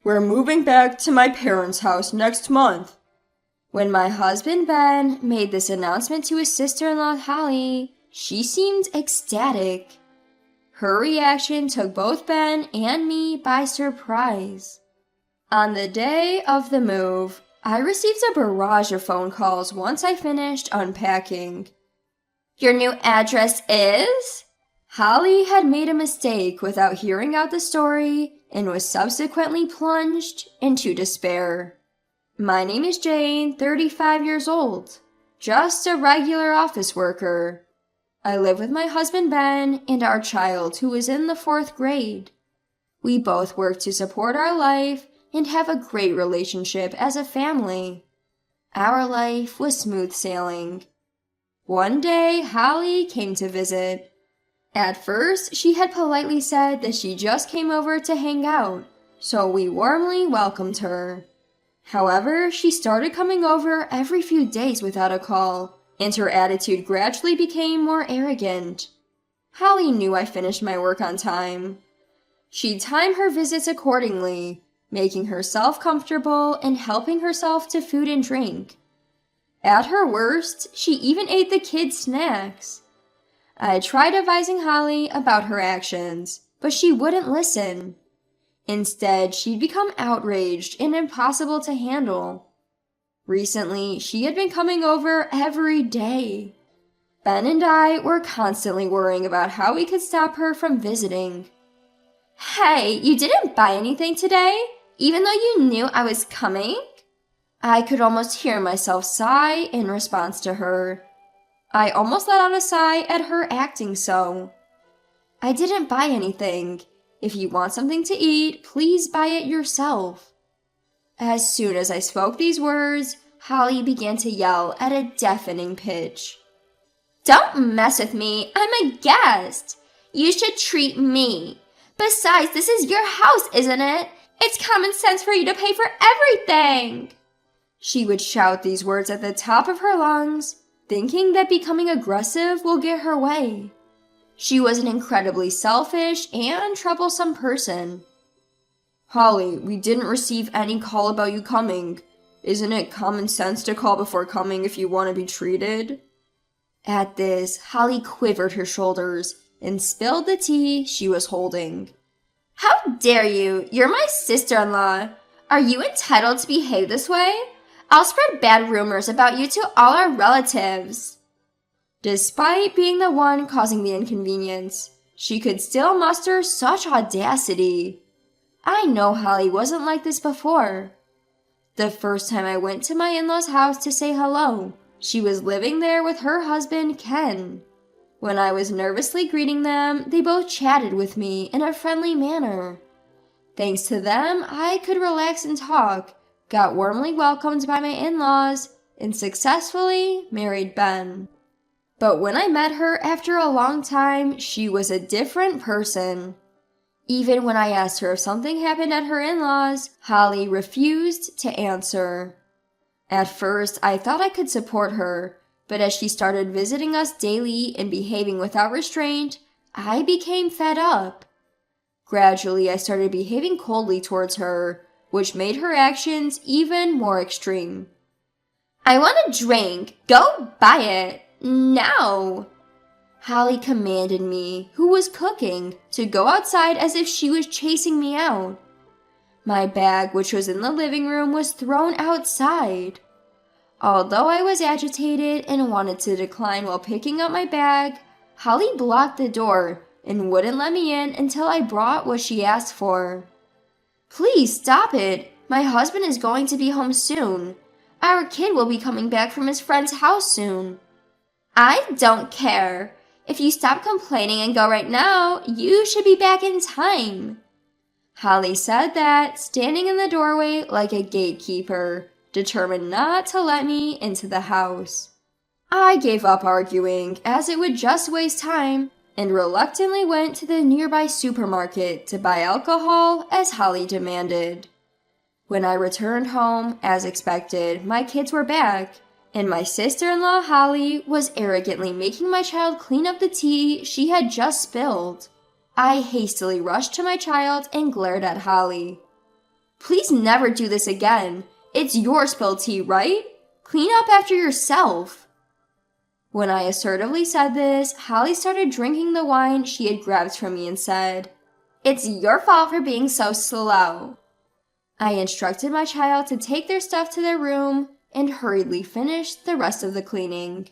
We're moving back to my parents' house next month." When my husband Ben made this announcement to his sister-in-law Holly, she seemed ecstatic. Her reaction took both Ben and me by surprise. On the day of the move, I received a barrage of phone calls once I finished unpacking. "Your new address is?" Holly had made a mistake without hearing out the story and was subsequently plunged into despair. "My name is Jane, 35 years old. Just a regular office worker. I live with my husband Ben and our child who is in the 4th grade. We both work to support our life and have a great relationship as a family." Our life was smooth sailing. One day, Holly came to visit. At first, she had politely said that she just came over to hang out, so we warmly welcomed her. However, she started coming over every few days without a call, and her attitude gradually became more arrogant. Holly knew I finished my work on time. She'd time her visits accordingly, making herself comfortable and helping herself to food and drink. At her worst, she even ate the kids' snacks. I tried advising Holly about her actions, but she wouldn't listen. Instead, she'd become outraged and impossible to handle. Recently, she had been coming over every day. Ben and I were constantly worrying about how we could stop her from visiting. "Hey, you didn't buy anything today, even though you knew I was coming?" I could almost hear myself sigh in response to her. I almost let out a sigh at her acting so. "I didn't buy anything. If you want something to eat, please buy it yourself." As soon as I spoke these words, Holly began to yell at a deafening pitch. "Don't mess with me. I'm a guest. You should treat me. Besides, this is your house, isn't it? It's common sense for you to pay for everything." She would shout these words at the top of her lungs, thinking that becoming aggressive will get her way. She was an incredibly selfish and troublesome person. "Holly, we didn't receive any call about you coming. Isn't it common sense to call before coming if you want to be treated?" At this, Holly quivered her shoulders and spilled the tea she was holding. "How dare you? You're my sister-in-law. Are you entitled to behave this way? I'll spread bad rumors about you to all our relatives." Despite being the one causing the inconvenience, she could still muster such audacity. I know Holly wasn't like this before. The first time I went to my in-laws' house to say hello, she was living there with her husband, Ken. When I was nervously greeting them, they both chatted with me in a friendly manner. Thanks to them, I could relax and talk, got warmly welcomed by my in-laws, and successfully married Ben. But when I met her after a long time, she was a different person. Even when I asked her if something happened at her in-laws, Holly refused to answer. At first, I thought I could support her, but as she started visiting us daily and behaving without restraint, I became fed up. Gradually, I started behaving coldly towards her, which made her actions even more extreme. "I want a drink. Go buy it. Now!" Holly commanded me, who was cooking, to go outside as if she was chasing me out. My bag, which was in the living room, was thrown outside. Although I was agitated and wanted to decline while picking up my bag, Holly blocked the door and wouldn't let me in until I brought what she asked for. "Please stop it. My husband is going to be home soon. Our kid will be coming back from his friend's house soon." "I don't care. If you stop complaining and go right now, you should be back in time." Holly said that, standing in the doorway like a gatekeeper, determined not to let me into the house. I gave up arguing, as it would just waste time, and reluctantly went to the nearby supermarket to buy alcohol as Holly demanded. When I returned home, as expected, my kids were back, and my sister-in-law Holly was arrogantly making my child clean up the tea she had just spilled. I hastily rushed to my child and glared at Holly. Please never do this again. It's your spilled tea, right? Clean up after yourself. When I assertively said this, Holly started drinking the wine she had grabbed from me and said, "It's your fault for being so slow." I instructed my child to take their stuff to their room and hurriedly finished the rest of the cleaning.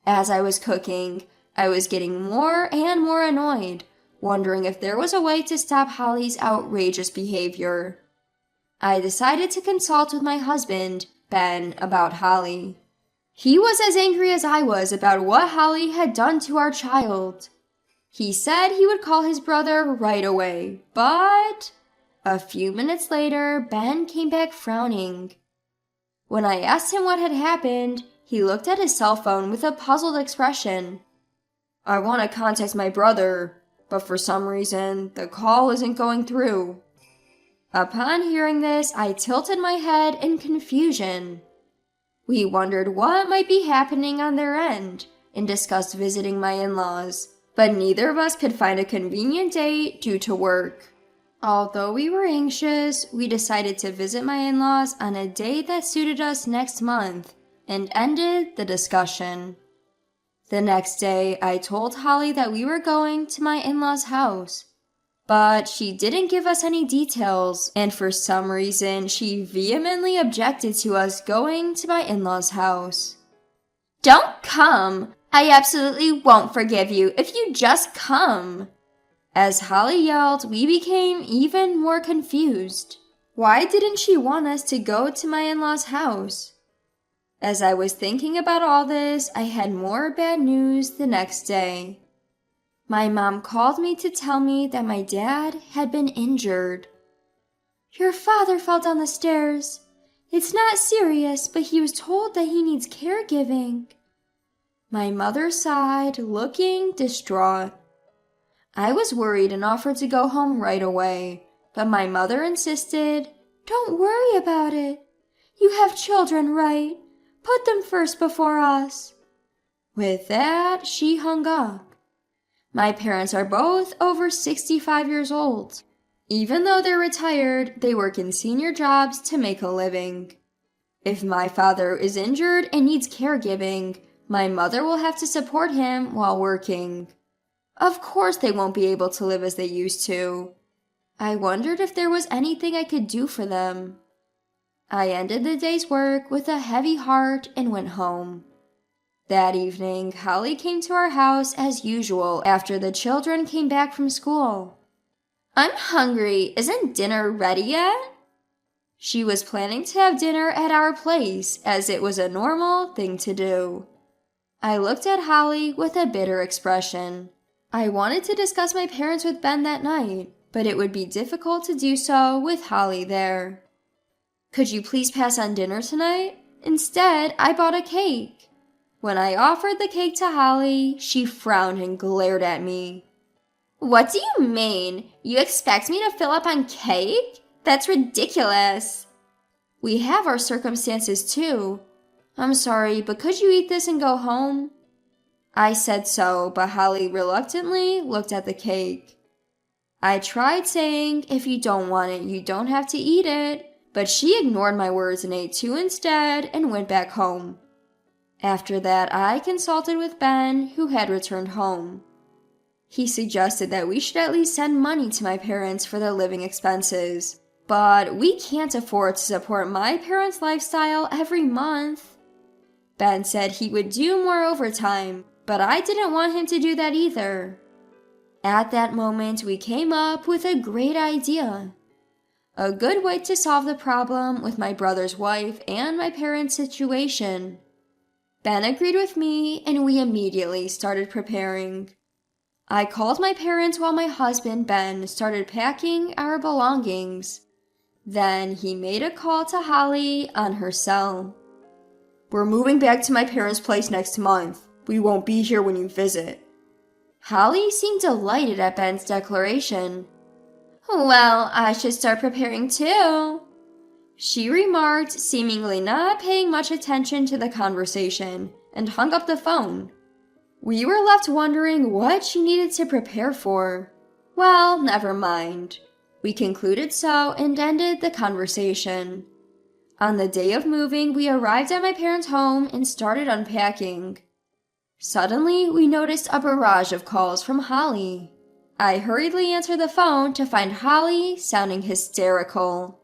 As I was cooking, I was getting more and more annoyed, wondering if there was a way to stop Holly's outrageous behavior. I decided to consult with my husband, Ben, about Holly. He was as angry as I was about what Holly had done to our child. He said he would call his brother right away, but a few minutes later, Ben came back frowning. When I asked him what had happened, he looked at his cell phone with a puzzled expression. "I want to contact my brother, but for some reason, the call isn't going through." Upon hearing this, I tilted my head in confusion. We wondered what might be happening on their end and discussed visiting my in-laws, but neither of us could find a convenient date due to work. Although we were anxious, we decided to visit my in-laws on a date that suited us next month and ended the discussion. The next day, I told Holly that we were going to my in-laws' house, but she didn't give us any details, and for some reason, she vehemently objected to us going to my in-laws' house. "Don't come! I absolutely won't forgive you if you just come!" As Holly yelled, we became even more confused. Why didn't she want us to go to my in-laws' house? As I was thinking about all this, I had more bad news the next day. My mom called me to tell me that my dad had been injured. "Your father fell down the stairs. It's not serious, but he was told that he needs caregiving." My mother sighed, looking distraught. I was worried and offered to go home right away, but my mother insisted, "Don't worry about it. You have children, right? Put them first before us." With that, she hung up. My parents are both over 65 years old. Even though they're retired, they work in senior jobs to make a living. If my father is injured and needs caregiving, my mother will have to support him while working. Of course they won't be able to live as they used to. I wondered if there was anything I could do for them. I ended the day's work with a heavy heart and went home. That evening, Holly came to our house as usual after the children came back from school. "I'm hungry. Isn't dinner ready yet?" She was planning to have dinner at our place, as it was a normal thing to do. I looked at Holly with a bitter expression. I wanted to discuss my parents with Ben that night, but it would be difficult to do so with Holly there. "Could you please pass on dinner tonight? Instead, I bought a cake." When I offered the cake to Holly, she frowned and glared at me. "What do you mean? You expect me to fill up on cake? That's ridiculous." "We have our circumstances too. I'm sorry, but could you eat this and go home?" I said so, but Holly reluctantly looked at the cake. I tried saying, "If you don't want it, you don't have to eat it," but she ignored my words and ate two instead and went back home. After that, I consulted with Ben, who had returned home. He suggested that we should at least send money to my parents for their living expenses, but we can't afford to support my parents' lifestyle every month. Ben said he would do more overtime, but I didn't want him to do that either. At that moment, we came up with a great idea. A good way to solve the problem with my brother's wife and my parents' situation. Ben agreed with me, and we immediately started preparing. I called my parents while my husband, Ben, started packing our belongings. Then he made a call to Holly on her cell. "We're moving back to my parents' place next month. We won't be here when you visit." Holly seemed delighted at Ben's declaration. "Well, I should start preparing too," she remarked, seemingly not paying much attention to the conversation, and hung up the phone. We were left wondering what she needed to prepare for. Well, never mind. We concluded so and ended the conversation. On the day of moving, we arrived at my parents' home and started unpacking. Suddenly, we noticed a barrage of calls from Holly. I hurriedly answered the phone to find Holly sounding hysterical.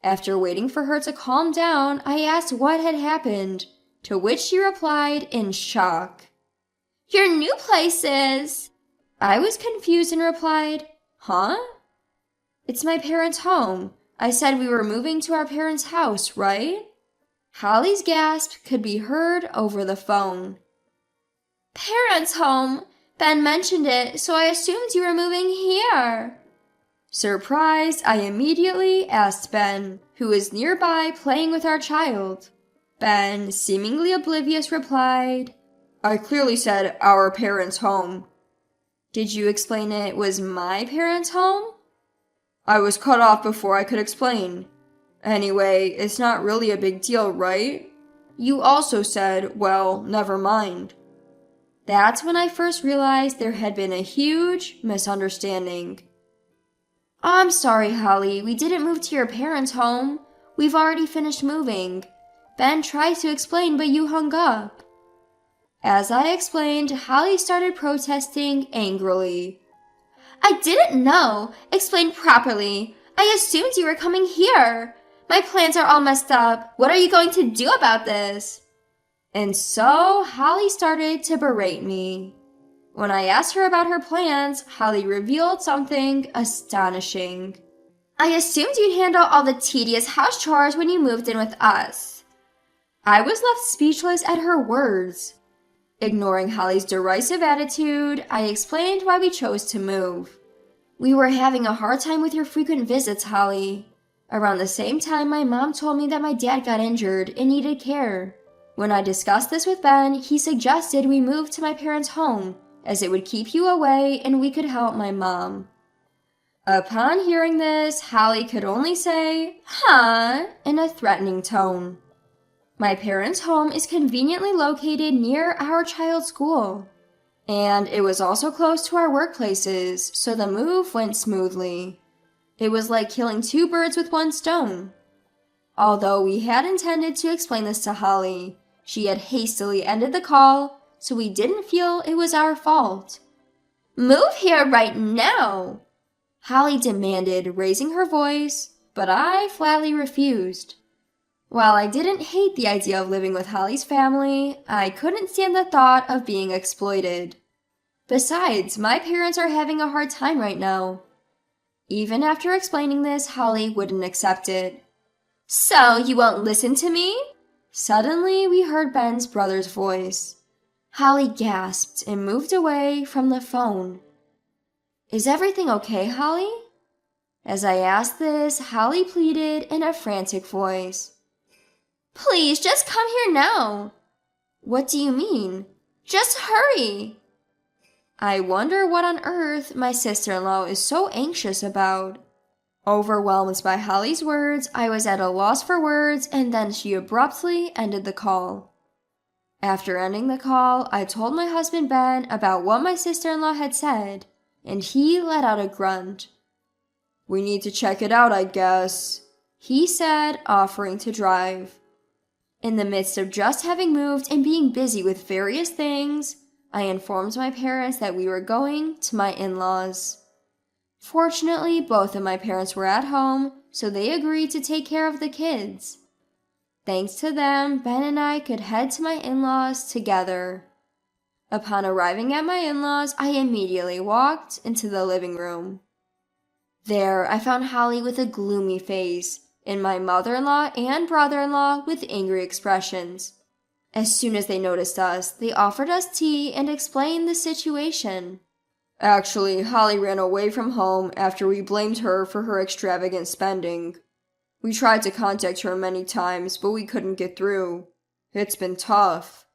After waiting for her to calm down, I asked what had happened, to which she replied in shock. "Your new place is..." I was confused and replied, "Huh? It's my parents' home. I said we were moving to our parents' house, right?" Holly's gasp could be heard over the phone. "Parents' home. Ben mentioned it, so I assumed you were moving here." Surprised, I immediately asked Ben, who was nearby playing with our child. Ben, seemingly oblivious, replied, "I clearly said our parents' home." "Did you explain it was my parents' home?" "I was cut off before I could explain. Anyway, it's not really a big deal, right? You also said, well, never mind." That's when I first realized there had been a huge misunderstanding. "I'm sorry, Holly, we didn't move to your parents' home. We've already finished moving. Ben tried to explain, but you hung up." As I explained, Holly started protesting angrily. "I didn't know. Explain properly. I assumed you were coming here. My plans are all messed up. What are you going to do about this?" And so Holly started to berate me. When I asked her about her plans, Holly revealed something astonishing. "I assumed you'd handle all the tedious house chores when you moved in with us." I was left speechless at her words. Ignoring Holly's derisive attitude, I explained why we chose to move. "We were having a hard time with your frequent visits, Holly. Around the same time, my mom told me that my dad got injured and needed care. When I discussed this with Ben, he suggested we move to my parents' home, as it would keep you away and we could help my mom." Upon hearing this, Holly could only say, "Huh," in a threatening tone. My parents' home is conveniently located near our child's school, and it was also close to our workplaces, so the move went smoothly. It was like killing two birds with one stone. Although we had intended to explain this to Holly, she had hastily ended the call, so we didn't feel it was our fault. "Move here right now," Holly demanded, raising her voice, but I flatly refused. While I didn't hate the idea of living with Holly's family, I couldn't stand the thought of being exploited. Besides, my parents are having a hard time right now. Even after explaining this, Holly wouldn't accept it. "So you won't listen to me?" Suddenly, we heard Ben's brother's voice. Holly gasped and moved away from the phone. "Is everything okay, Holly?" As I asked this, Holly pleaded in a frantic voice. "Please, just come here now." "What do you mean?" "Just hurry." I wonder what on earth my sister-in-law is so anxious about. Overwhelmed by Holly's words, I was at a loss for words, and then she abruptly ended the call. After ending the call, I told my husband Ben about what my sister-in-law had said, and he let out a grunt. "We need to check it out, I guess," he said, offering to drive. In the midst of just having moved and being busy with various things, I informed my parents that we were going to my in-laws. Fortunately, both of my parents were at home, so they agreed to take care of the kids. Thanks to them, Ben and I could head to my in-laws together. Upon arriving at my in-laws, I immediately walked into the living room. There, I found Holly with a gloomy face, and my mother-in-law and brother-in-law with angry expressions. As soon as they noticed us, they offered us tea and explained the situation. "Actually, Holly ran away from home after we blamed her for her extravagant spending. We tried to contact her many times, but we couldn't get through. It's been tough,"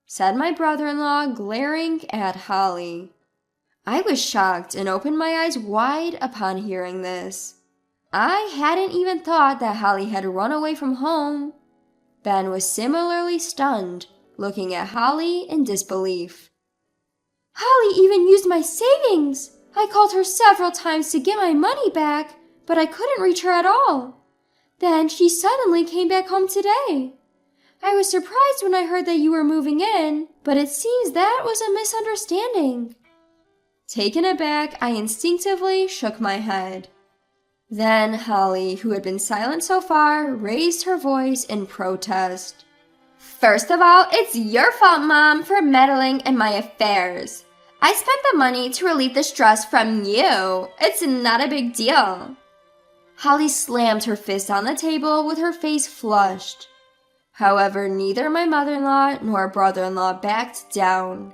said my brother-in-law, glaring at Holly. I was shocked and opened my eyes wide upon hearing this. I hadn't even thought that Holly had run away from home. Ben was similarly stunned, looking at Holly in disbelief. "Holly even used my savings!" I called her several times to get my money back, but I couldn't reach her at all. Then she suddenly came back home today. I was surprised when I heard that you were moving in, but it seems that was a misunderstanding." Taken aback, I instinctively shook my head. Then Holly, who had been silent so far, raised her voice in protest. "First of all, it's your fault, Mom, for meddling in my affairs. I spent the money to relieve the stress from you. It's not a big deal." Holly slammed her fist on the table with her face flushed. However, neither my mother-in-law nor brother-in-law backed down.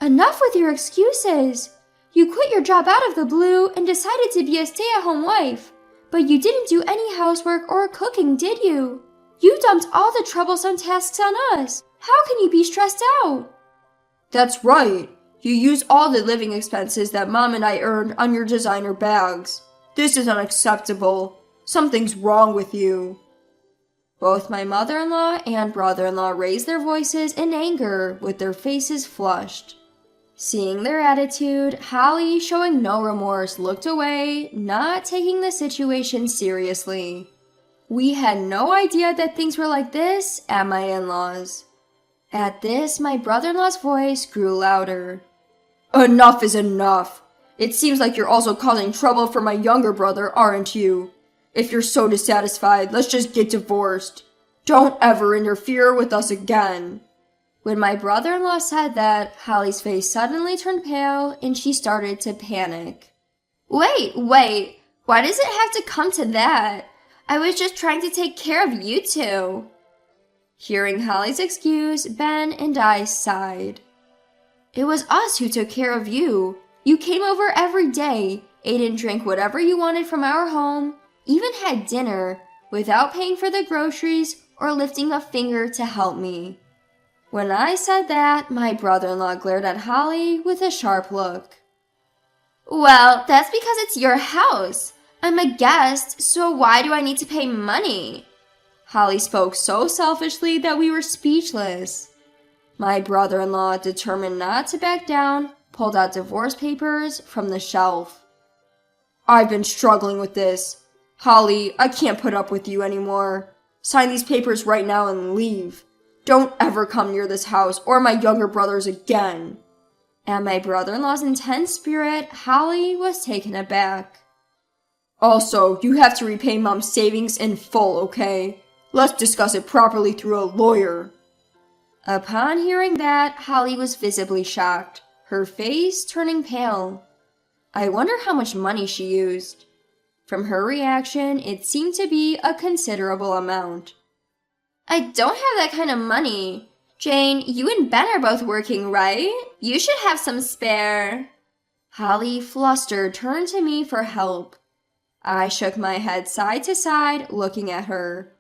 "Enough with your excuses. You quit your job out of the blue and decided to be a stay-at-home wife, but you didn't do any housework or cooking, did you? You dumped all the troublesome tasks on us. How can you be stressed out?" "That's right. You used all the living expenses that Mom and I earned on your designer bags. This is unacceptable. Something's wrong with you." Both my mother-in-law and brother-in-law raised their voices in anger, with their faces flushed. Seeing their attitude, Holly, showing no remorse, looked away, not taking the situation seriously. We had no idea that things were like this at my in-laws. At this, my brother-in-law's voice grew louder. "Enough is enough. It seems like you're also causing trouble for my younger brother, aren't you? If you're so dissatisfied, let's just get divorced. Don't ever interfere with us again." When my brother-in-law said that, Holly's face suddenly turned pale and she started to panic. Wait. Why does it have to come to that? I was just trying to take care of you two." Hearing Holly's excuse, Ben and I sighed. "It was us who took care of you. You came over every day, ate and drank whatever you wanted from our home, even had dinner, without paying for the groceries or lifting a finger to help me." When I said that, my brother-in-law glared at Holly with a sharp look. "Well, that's because it's your house. I'm a guest, so why do I need to pay money?" Holly spoke so selfishly that we were speechless. My brother-in-law, determined not to back down, pulled out divorce papers from the shelf. "I've been struggling with this. Holly, I can't put up with you anymore. Sign these papers right now and leave. Don't ever come near this house or my younger brothers again." At my brother-in-law's intense spirit, Holly was taken aback. "Also, you have to repay Mom's savings in full, okay? Let's discuss it properly through a lawyer." Upon hearing that, Holly was visibly shocked, her face turning pale. I wonder how much money she used. From her reaction, it seemed to be a considerable amount. "I don't have that kind of money. Jane, you and Ben are both working, right? You should have some spare." Holly, flustered, turned to me for help. I shook my head side to side, looking at her.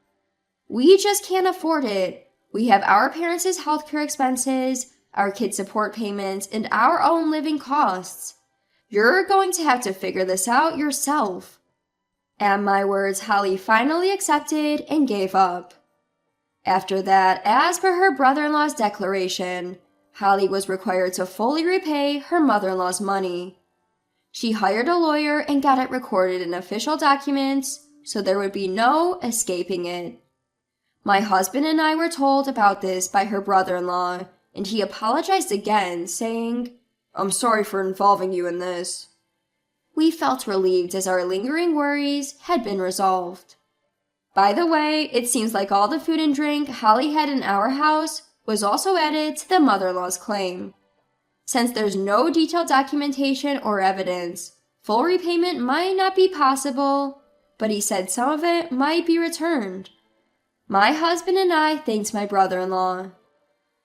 "We just can't afford it. We have our parents' healthcare expenses, our kids' support payments, and our own living costs. You're going to have to figure this out yourself." At my words, Holly finally accepted and gave up. After that, as per her brother-in-law's declaration, Holly was required to fully repay her mother-in-law's money. She hired a lawyer and got it recorded in official documents, so there would be no escaping it. My husband and I were told about this by her brother-in-law, and he apologized again, saying, "I'm sorry for involving you in this." We felt relieved as our lingering worries had been resolved. By the way, it seems like all the food and drink Holly had in our house was also added to the mother-in-law's claim. Since there's no detailed documentation or evidence, full repayment might not be possible, but he said some of it might be returned. My husband and I thanked my brother-in-law.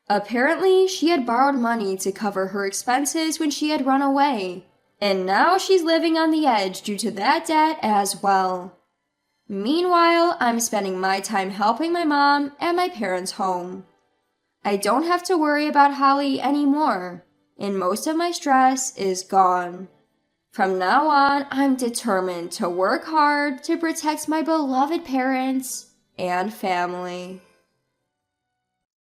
Apparently, she had borrowed money to cover her expenses when she had run away, and now she's living on the edge due to that debt as well. Meanwhile, I'm spending my time helping my mom at my parents' home. I don't have to worry about Holly anymore, and most of my stress is gone. From now on, I'm determined to work hard to protect my beloved parents and family.